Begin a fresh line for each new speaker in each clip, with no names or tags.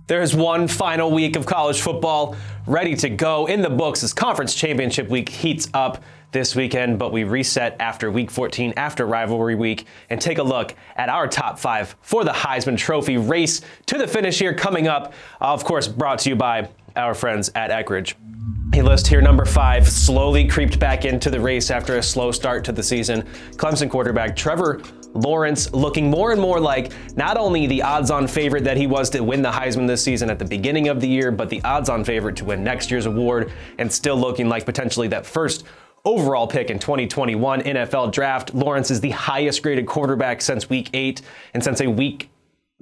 There's one final week of college football ready to go in the books as Conference Championship Week heats up this weekend, but we reset after Week 14, after Rivalry Week, and take a look at our top 5 for the Heisman Trophy race to the finish here coming up. Of course, brought to you by our friends at Eckrich. A list here, number 5, slowly creeped back into the race after a slow start to the season. Clemson quarterback Trevor Lawrence looking more and more like not only the odds-on favorite that he was to win the Heisman this season at the beginning of the year, but the odds-on favorite to win next year's award, and still looking like potentially that first overall pick in 2021 NFL draft. Lawrence is the highest graded quarterback since Week 8, and since a Week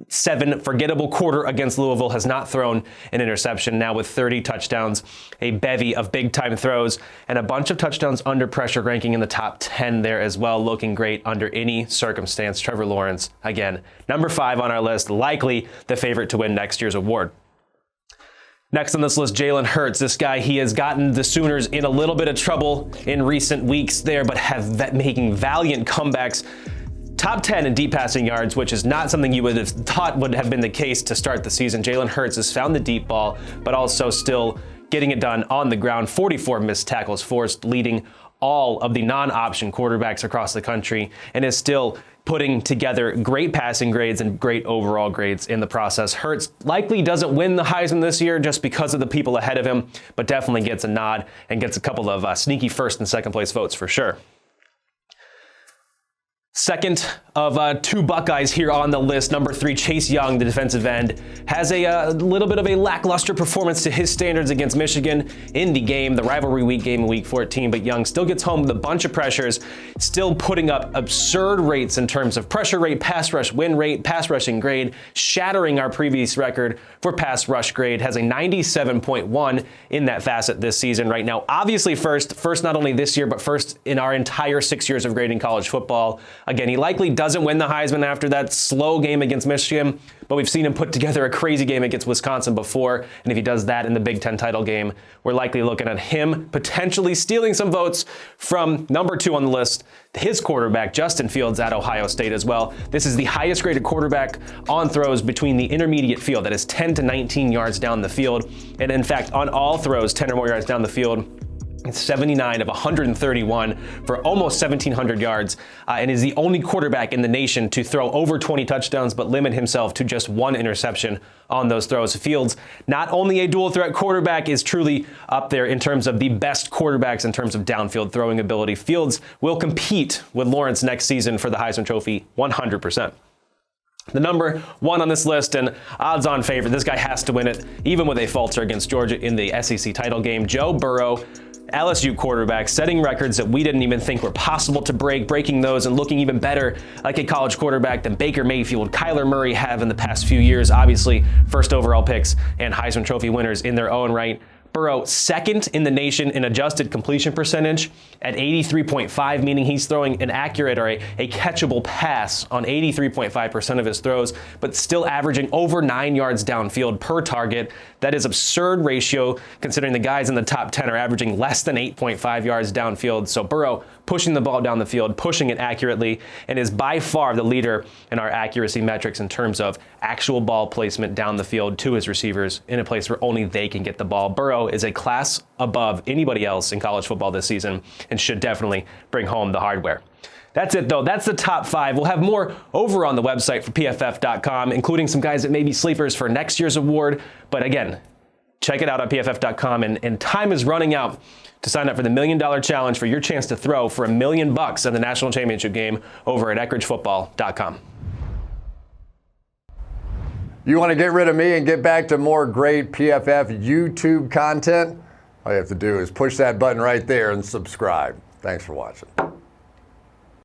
7 forgettable quarter against Louisville has not thrown an interception, now with 30 touchdowns, a bevy of big-time throws, and a bunch of touchdowns under pressure, ranking in the top 10 there as well, looking great under any circumstance. Trevor Lawrence, again, number 5 on our list, likely the favorite to win next year's award. Next on this list, Jalen Hurts. This guy, he has gotten the Sooners in a little bit of trouble in recent weeks there, but making valiant comebacks. Top 10 in deep passing yards, which is not something you would have thought would have been the case to start the season. Jalen Hurts has found the deep ball, but also still getting it done on the ground. 44 missed tackles forced, leading all of the non-option quarterbacks across the country, and is still putting together great passing grades and great overall grades in the process. Hurts likely doesn't win the Heisman this year just because of the people ahead of him, but definitely gets a nod and gets a couple of sneaky first and second place votes for sure. Second of 2 Buckeyes here on the list, number 3, Chase Young, the defensive end, has a little bit of a lackluster performance to his standards against Michigan in the game, the rivalry week game in Week 14, but Young still gets home with a bunch of pressures, still putting up absurd rates in terms of pressure rate, pass rush win rate, pass rushing grade, shattering our previous record for pass rush grade, has a 97.1 in that facet this season right now. Obviously first not only this year, but first in our entire 6 years of grading college football. Again, he likely doesn't win the Heisman after that slow game against Michigan, but we've seen him put together a crazy game against Wisconsin before, and if he does that in the Big Ten title game, we're likely looking at him potentially stealing some votes from number 2 on the list, his quarterback, Justin Fields at Ohio State as well. This is the highest graded quarterback on throws between the intermediate field, that is 10 to 19 yards down the field, and in fact, on all throws 10 or more yards down the field, it's 79 of 131 for almost 1,700 yards, and is the only quarterback in the nation to throw over 20 touchdowns, but limit himself to just 1 interception on those throws. Fields, not only a dual threat quarterback, is truly up there in terms of the best quarterbacks in terms of downfield throwing ability. Fields will compete with Lawrence next season for the Heisman Trophy 100%. The number 1 on this list and odds-on favorite, this guy has to win it, even with a falter against Georgia in the SEC title game. Joe Burrow, LSU quarterback, setting records that we didn't even think were possible to breaking those and looking even better like a college quarterback than Baker Mayfield, Kyler Murray have in the past few years. Obviously, first overall picks and Heisman Trophy winners in their own right. Burrow, second in the nation in adjusted completion percentage at 83.5, meaning he's throwing an accurate or a catchable pass on 83.5% of his throws, but still averaging over 9 yards downfield per target. That is absurd ratio considering the guys in the top 10 are averaging less than 8.5 yards downfield. So Burrow pushing the ball down the field, pushing it accurately, and is by far the leader in our accuracy metrics in terms of actual ball placement down the field to his receivers in a place where only they can get the ball. Burrow is a class above anybody else in college football this season and should definitely bring home the hardware. That's it, though. That's the top 5. We'll have more over on the website for PFF.com, including some guys that may be sleepers for next year's award. But again, check it out on PFF.com, and time is running out to sign up for the $1 Million Challenge for your chance to throw for $1 million at the national championship game over at EckrichFootball.com.
You want to get rid of me and get back to more great PFF YouTube content? All you have to do is push that button right there and subscribe. Thanks for watching.